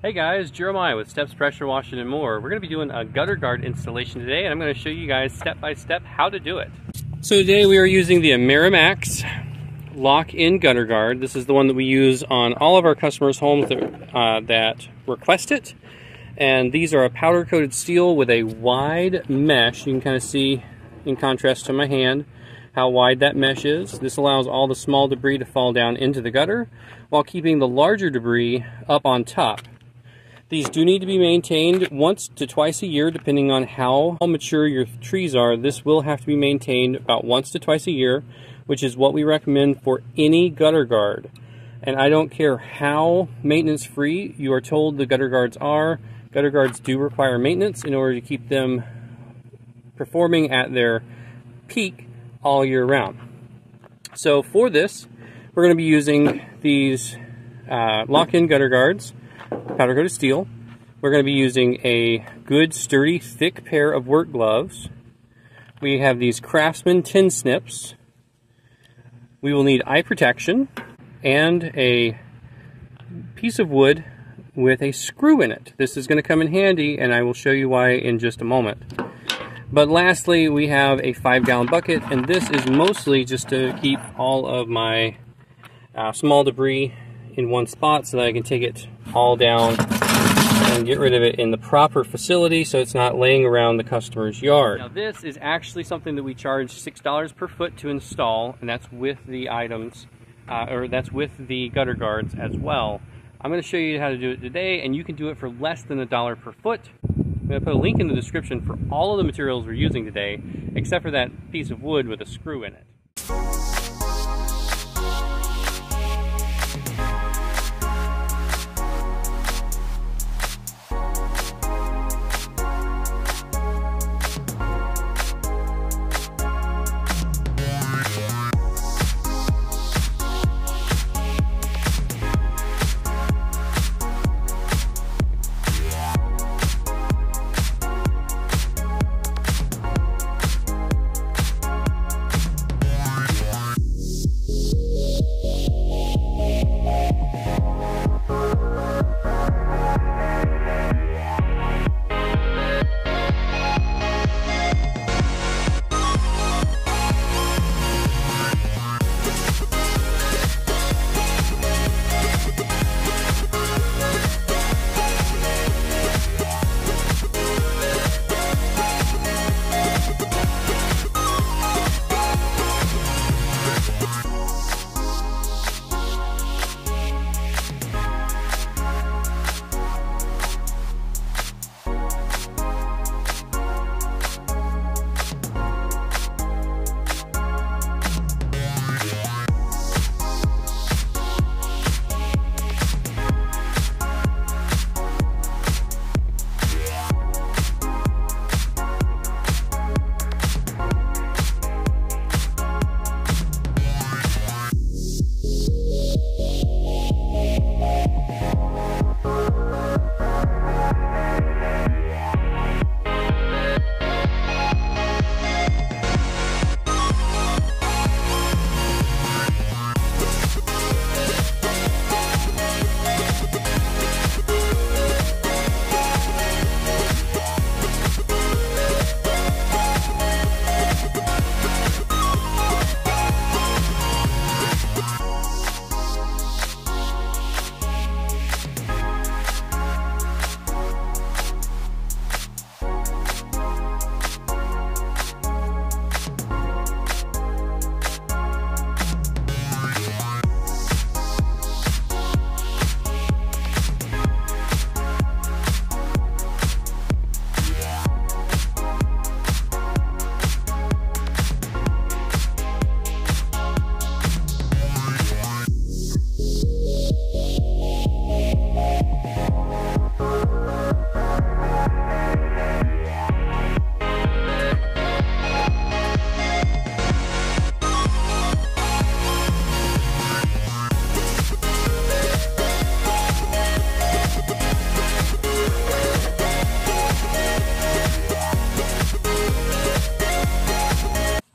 Hey guys, Jeremiah with Steps Pressure Washing and More. We're going to be doing a gutter guard installation today, and I'm going to show you guys step by step how to do it. So today we are using the Amerimax lock-in gutter guard. This is the one that we use on all of our customers' homes that request it. And these are a powder-coated steel with a wide mesh. You can kind of see, in contrast to my hand, how wide that mesh is. This allows all the small debris to fall down into the gutter while keeping the larger debris up on top. These do need to be maintained once to twice a year, depending on how mature your trees are. This will have to be maintained about once to twice a year, which is what we recommend for any gutter guard. And I don't care how maintenance-free you are told the gutter guards are. Gutter guards do require maintenance in order to keep them performing at their peak all year round. So for this, we're going to be using these lock-in gutter guards, powder coated steel. We're going to be using a good, sturdy, thick pair of work gloves. We have these Craftsman Tin Snips. We will need eye protection and a piece of wood with a screw in it. This is going to come in handy, and I will show you why in just a moment. But lastly, we have a 5-gallon bucket, and this is mostly just to keep all of my small debris in one spot so that I can take it all down and get rid of it in the proper facility so it's not laying around the customer's yard. Now this is actually something that we charge $6 per foot to install, and that's with the items, or that's with the gutter guards as well. I'm going to show you how to do it today, and you can do it for less than $1 per foot. I'm going to put a link in the description for all of the materials we're using today, except for that piece of wood with a screw in it.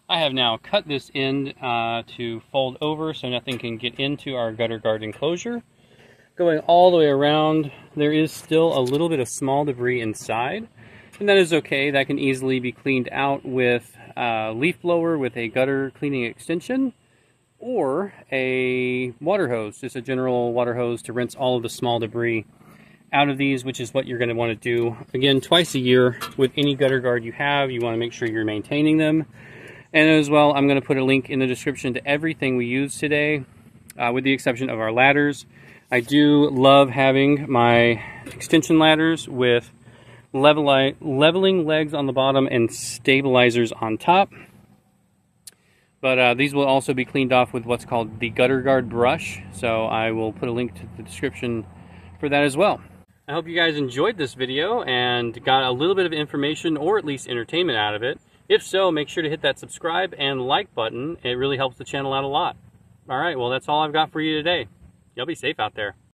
I have now cut this end to fold over so nothing can get into our gutter guard enclosure. Going all the way around there is still a little bit of small debris inside, and that is okay. That can easily be cleaned out with a leaf blower with a gutter cleaning extension, or a water hose, just a general water hose to rinse all of the small debris out of these, which is what you're going to want to do, again, twice a year with any gutter guard you have. You want to make sure you're maintaining them. And as well, I'm going to put a link in the description to everything we use today, with the exception of our ladders. I do love having my extension ladders with leveling legs on the bottom and stabilizers on top. But these will also be cleaned off with what's called the gutter guard brush. So I will put a link to the description for that as well. I hope you guys enjoyed this video and got a little bit of information or at least entertainment out of it. If so, make sure to hit that subscribe and like button. It really helps the channel out a lot. All right, well, that's all I've got for you today. Y'all be safe out there.